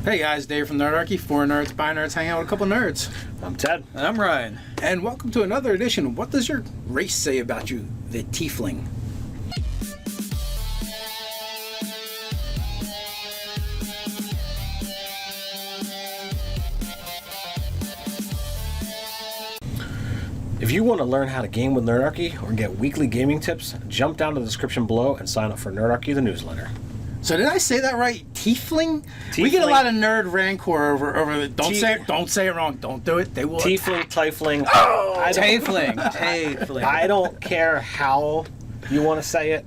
Hey guys, Dave from Nerdarchy. 4 nerds, by nerds, hang out with a couple nerds. I'm Ted. And I'm Ryan. And welcome to another edition of What Does Your Race Say About You, the Tiefling? If you want to learn how to game with Nerdarchy or get weekly gaming tips, jump down to the description below and sign up for Nerdarchy, the newsletter. So did I say that right? Tiefling? Tiefling. We get a lot of nerd rancor over the don't say it wrong. Don't do it. They will. Tiefling, Tiefling. Oh, Tiefling. I don't care how you want to say it.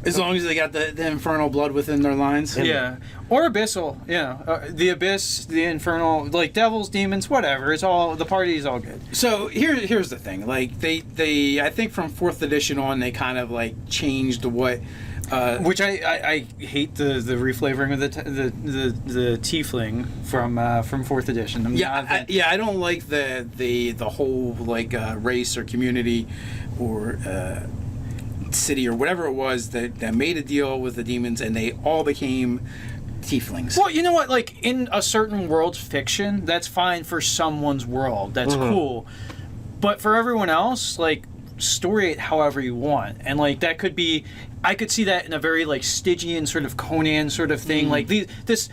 As long as they got the infernal blood within their lines. Yeah. Or abyssal, the abyss, the infernal, like devils, demons, whatever. It's all, the party is all good. So here's the thing. Like they I think from 4th edition on they kind of like changed what. Which I hate the reflavoring of the tiefling from 4th edition. I don't like the whole like race or community or city or whatever it was that made a deal with the demons and they all became tieflings. Well, you know what? Like in a certain world's fiction, that's fine for someone's world. That's cool. But for everyone else, like story it however you want, and like that could be. I could see that in a very like Stygian sort of Conan sort of thing. Like this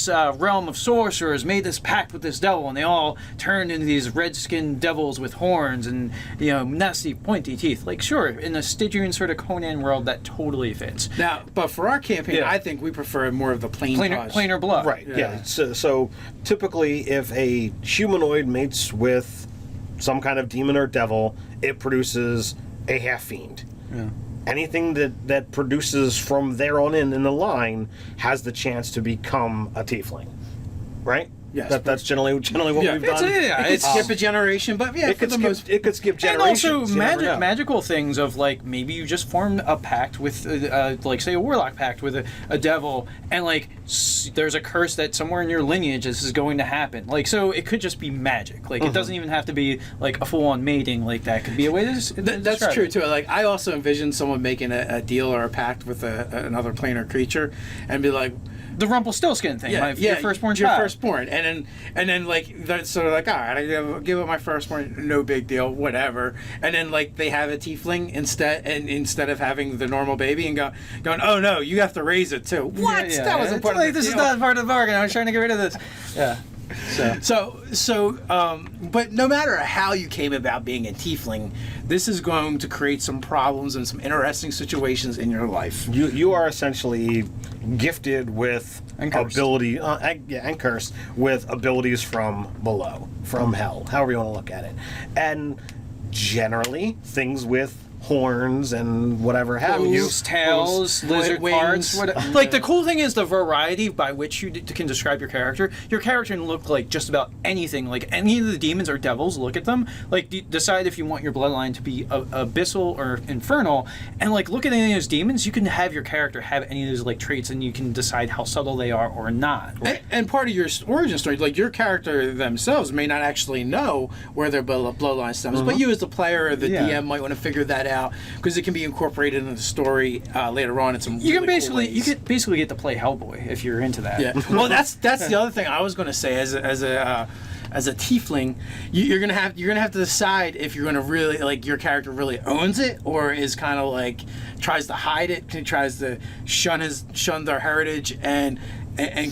realm of sorcerers made this pact with this devil, and they all turned into these red-skinned devils with horns and nasty pointy teeth. Like sure, in a Stygian sort of Conan world, that totally fits. Now, but for our campaign, I think we prefer more of the plainer blood. Right. Yeah. So typically, if a humanoid mates with some kind of demon or devil, it produces a half fiend. Yeah. Anything that produces from there on in the line has the chance to become a tiefling, right? Yes, that's generally what we've done. It could skip a generation, but it could skip generations. And also magical things of like maybe you just formed a pact with like say a warlock pact with a devil, and like there's a curse that somewhere in your lineage this is going to happen. Like so it could just be magic. Like it doesn't even have to be like a full-on mating. Like that could be a way to that's true too. Like I also envision someone making a deal or a pact with another planar creature and be like. The Rumpelstiltskin thing, your firstborn child. Your firstborn, and then like they're sort of like, all right, I give up my firstborn, no big deal, whatever. And then like they have a tiefling instead of having the normal baby and going, oh no, you have to raise it too. What? Yeah, that wasn't part of the this deal. is not part of the bargain. I was trying to get rid of this. Yeah. But no matter how you came about being a tiefling, this is going to create some problems and some interesting situations in your life. You are essentially gifted with ability and cursed with abilities from below, from hell, however you want to look at it, and generally things with horns and whatever have you. Tails, lizard parts. Like the cool thing is the variety by which you can describe your character. Your character can look like just about anything. Like any of the demons or devils, look at them. Like decide if you want your bloodline to be abyssal or infernal, and like look at any of those demons. You can have your character have any of those like traits, and you can decide how subtle they are or not. And part of your origin story, like your character themselves may not actually know where their bloodline stems, but you as the player or the DM might want to figure that out because it can be incorporated into the story later on. It's you can basically get to play Hellboy if you're into that. Yeah. Well, that's the other thing I was going to say as a tiefling, you're gonna have to decide if you're gonna really like your character really owns it or is kind of like tries to hide it, tries to shun their heritage and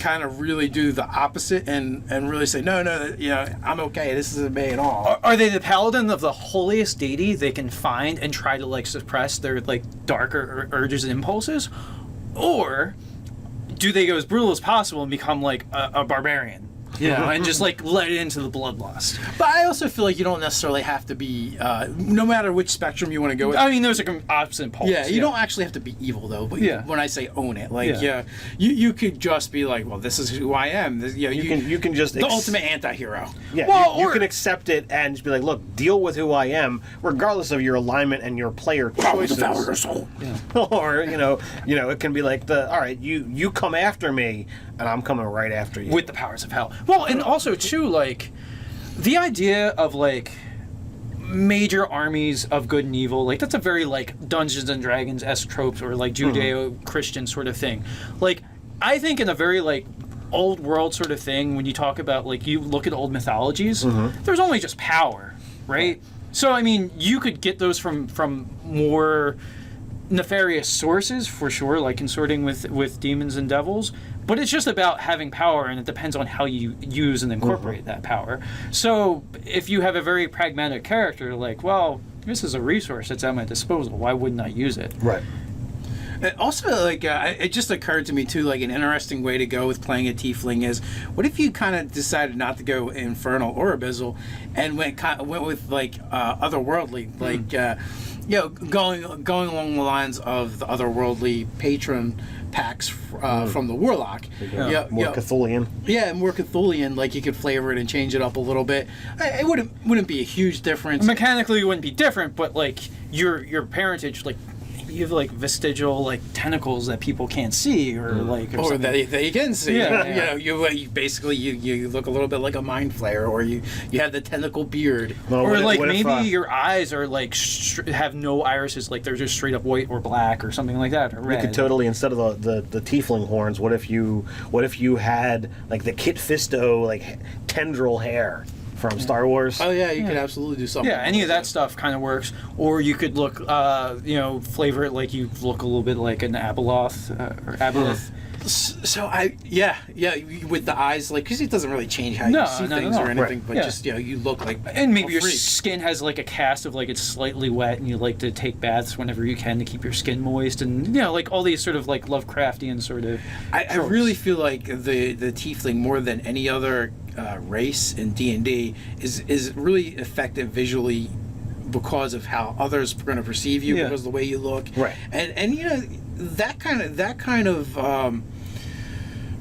kind of really do the opposite and really say no, I'm okay. This isn't me at all. Are they the paladin of the holiest deity they can find and try to like suppress their like darker urges and impulses, or do they go as brutal as possible and become like a barbarian? And just like let it into the bloodlust. But I also feel like you don't necessarily have to be, no matter which spectrum you want to go with. I mean, those are opposite poles. Yeah, you don't actually have to be evil though. But when I say own it, like you could just be like, well, this is who I am. You can just the ultimate anti-hero. Yeah, well, you can accept it and just be like, look, deal with who I am, regardless of your alignment and your player choices. Or it can be like all right, you come after me, and I'm coming right after you with the powers of hell. Well, and also too, like the idea of like major armies of good and evil, like that's a very like Dungeons and Dragons-esque tropes or like Judeo-Christian sort of thing. Like I think in a very like old world sort of thing, when you talk about, like, you look at old mythologies, there's only just power, right? So, I mean, you could get those from more nefarious sources, for sure, like consorting with demons and devils, but it's just about having power, and it depends on how you use and incorporate that power. So, if you have a very pragmatic character, like, well, this is a resource that's at my disposal, why wouldn't I use it? Right. And also, like, it just occurred to me too, like, an interesting way to go with playing a tiefling is, what if you kind of decided not to go infernal or abyssal, and went with like otherworldly, like you know, going along the lines of the otherworldly patron packs from the warlock. More Cthulhian. Yeah, more Cthulhian. Like, you could flavor it and change it up a little bit. It wouldn't be a huge difference. Mechanically, it wouldn't be different, but like your parentage, like, you have like vestigial like tentacles that people can't see, or like, or that they can see. Yeah. You know, you basically you look a little bit like a mind flayer, or you have the tentacle beard. Well, or like what if, maybe your eyes are like have no irises, like they're just straight up white or black or something like that, or red. You could totally, instead of the tiefling horns, what if you had like the Kit Fisto like tendril hair from Star Wars? Oh yeah, you could absolutely do something. Yeah, any of that stuff kind of works. Or you could look, flavor it like you look a little bit like an Abeloth or Aboleth. So with the eyes, like, because it doesn't really change how you see things or anything, but just, you know, you look like and maybe a your freak. skin has like a cast of like it's slightly wet, and you like to take baths whenever you can to keep your skin moist, and you know, like all these sort of like Lovecraftian sort of. I really feel like the tiefling, more than any other race in D&D, is really effective visually because of how others are going to perceive you, because of the way you look, right? And you know, that kind of that kind of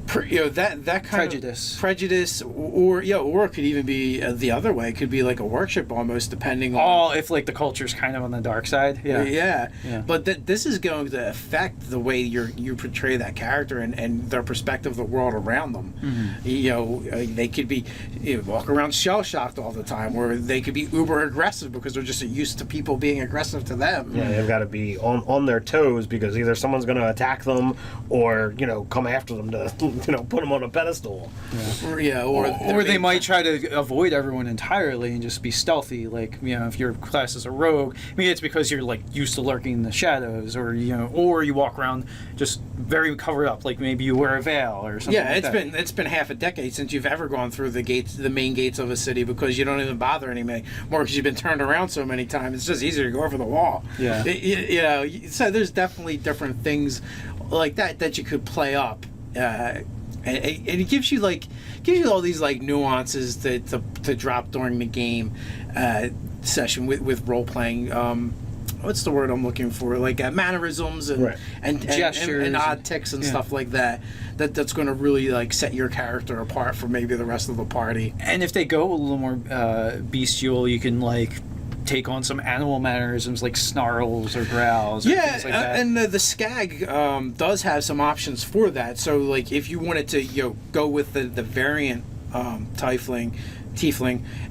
prejudice, or or it could even be the other way. It could be like a worship almost, depending on if like the culture's kind of on the dark side. Yeah. But this is going to affect the way you portray that character and their perspective of the world around them. You know, they could be walk around shell shocked all the time, or they could be uber aggressive because they're just used to people being aggressive to them. Yeah, they've got to be on their toes, because either someone's going to attack them, or come after them to put them on a pedestal. Or they might try to avoid everyone entirely and just be stealthy. Like, if your class is a rogue, it's because you're like used to lurking in the shadows, or or you walk around just very covered up, like maybe you wear a veil or something. Yeah, it's been half a decade since you've ever gone through the main gates of a city, because you don't even bother anymore, because you've been turned around so many times. It's just easier to go over the wall. Yeah. So there's definitely different things like that you could play up. And it gives you all these like nuances to drop during the game session with role playing. What's the word I'm looking for? Like mannerisms and gestures and odd ticks and stuff like that. That's going to really like set your character apart from maybe the rest of the party. And if they go a little more bestial, you can like take on some animal mannerisms like snarls or growls or things like that. And the Skag does have some options for that. So like if you wanted to go with the variant tiefling,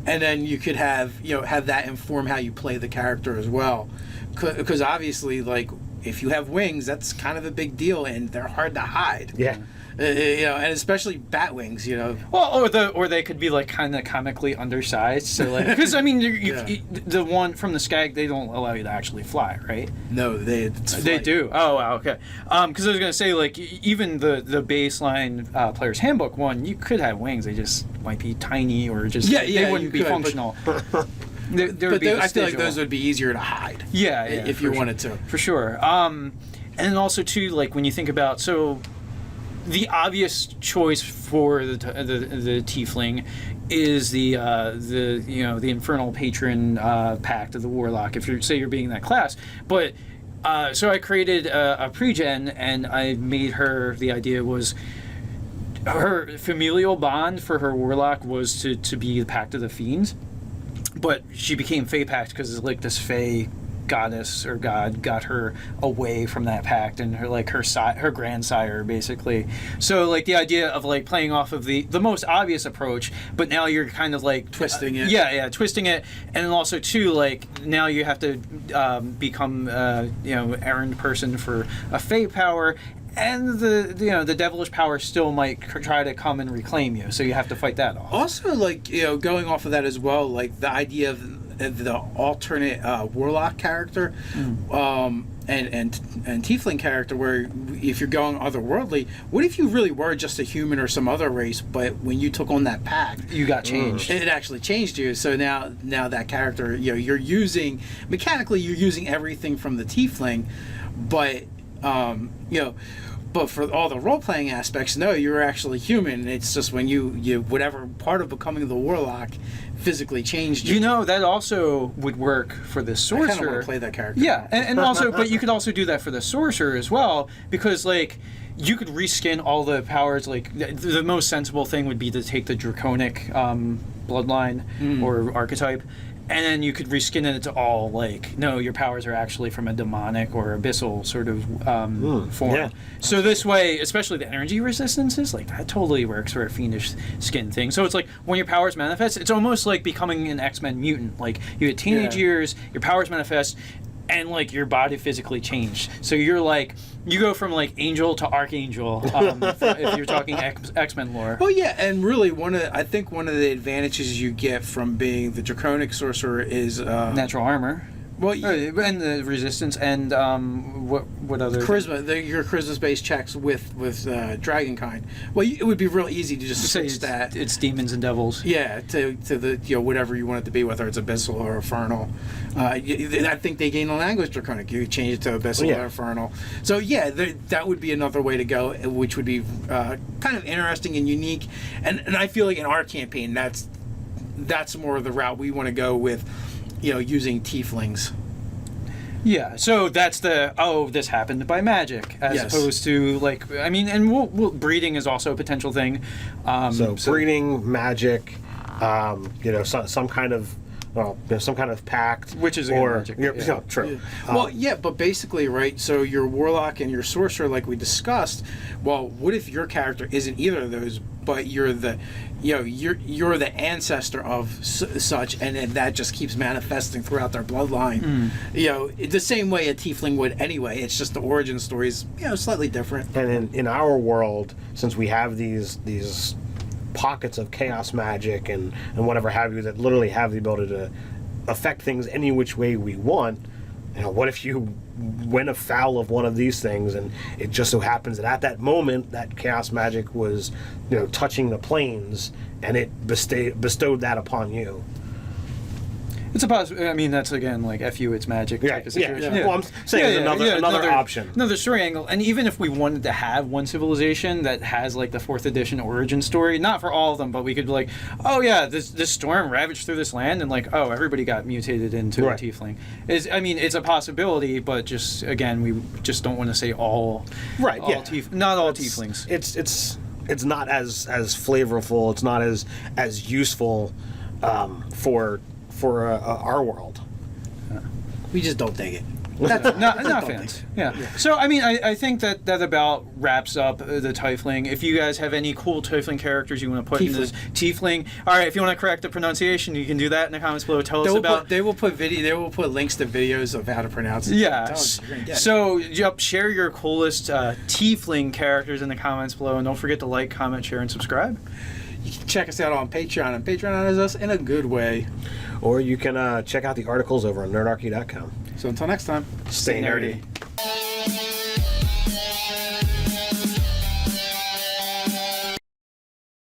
and then you could have that inform how you play the character as well, because obviously, like, if you have wings, that's kind of a big deal, and they're hard to hide. Yeah. And especially bat wings, Well, or they could be like kind of comically undersized. So like, because the one from the Skag, they don't allow you to actually fly, right? No, they do. Oh, wow, okay. Because I was gonna say, like, even the baseline player's handbook one, you could have wings. They just might be tiny, or just they wouldn't be functional. I feel like those would be easier to hide. Yeah, if you wanted to, for sure. And also too, like when you think about the obvious choice for the tiefling is the Infernal patron pact of the warlock. If you're being that class, but so I created a pre-gen, and I made her. The idea was her familial bond for her warlock was to be the pact of the fiends, but she became Fey pact because it's like this Fey goddess or god got her away from that pact, and her grandsire basically. So like the idea of like playing off of the most obvious approach, but now you're kind of like twisting it. Twisting it, and then also too like now you have to become errand person for a Fey power, and the devilish power still might try to come and reclaim you, so you have to fight that off. Also, like, going off of that as well, like the idea of the alternate warlock character, and tiefling character, where if you're going otherworldly, what if you really were just a human or some other race, but when you took on that pact, You got changed. it actually changed you. So now that character, you're using mechanically, you're using everything from the tiefling, but but for all the role-playing aspects, no, you're actually human. It's just when you whatever part of becoming the warlock physically changed you. That also would work for the I sorcerer. kind of want to play that character. Yeah, and also, but you could also do that for the sorcerer as well, because like you could reskin all the powers. Like the most sensible thing would be to take the draconic bloodline or archetype, and then you could reskin it to all like, no, your powers are actually from a demonic or abyssal sort of form. Yeah. So this way, especially the energy resistances, like that totally works for a fiendish skin thing. So it's like when your powers manifest, it's almost like becoming an X-Men mutant. Like you had teenage years, your powers manifest, and like your body physically changed. So you're like, you go from like angel to archangel if you're talking X-Men lore. Oh yeah, and really I think one of the advantages you get from being the draconic sorcerer is Natural armor. well, And the resistance and what other charisma. Your charisma-based checks with dragonkind. Well, it would be real easy to just say switch that. it's demons and devils. Yeah, to the whatever you want it to be, whether it's abyssal or infernal. I think they gain a language draconic. You change it to abyssal or infernal. So yeah, that would be another way to go, which would be kind of interesting and unique. And I feel like in our campaign, that's more of the route we want to go with. Using tieflings. Yeah, so that's this happened by magic, as opposed to like, I mean, and breeding is also a potential thing. So breeding, magic, some kind of some kind of pact, which is magic. True. Yeah. But basically, right. So your warlock and your sorcerer, like we discussed. Well, what if your character isn't either of those, but you're the ancestor of such, and then that just keeps manifesting throughout their bloodline. The same way a tiefling would anyway. It's just the origin story is slightly different. And in our world, since we have these pockets of chaos magic and whatever have you that literally have the ability to affect things any which way we want, what if you went afoul of one of these things and it just so happens that at that moment that chaos magic was touching the planes and it bestowed that upon you? It's a possibility. I mean, that's again like "F you, it's magic" type of situation. Well, I'm saying another option, another story angle. And even if we wanted to have one civilization that has like the 4th edition origin story, not for all of them, but we could be like, oh yeah, this storm ravaged through this land, and like, oh, everybody got mutated into a tiefling. It's a possibility, but just again, we just don't want to say all. Right. All not all tieflings. It's not as flavorful. It's not as useful for our world. We just don't dig it. Not fans. Yeah. So I mean, I think that about wraps up the Tiefling. If you guys have any cool Tiefling characters you want to put in this Tiefling, all right. If you want to correct the pronunciation, you can do that in the comments below. Tell us about. They will put links to videos of how to pronounce it. Yeah. So share your coolest Tiefling characters in the comments below, and don't forget to like, comment, share, and subscribe. You can check us out on Patreon, and Patreon is us in a good way. Or you can check out the articles over on nerdarchy.com. So until next time, stay nerdy.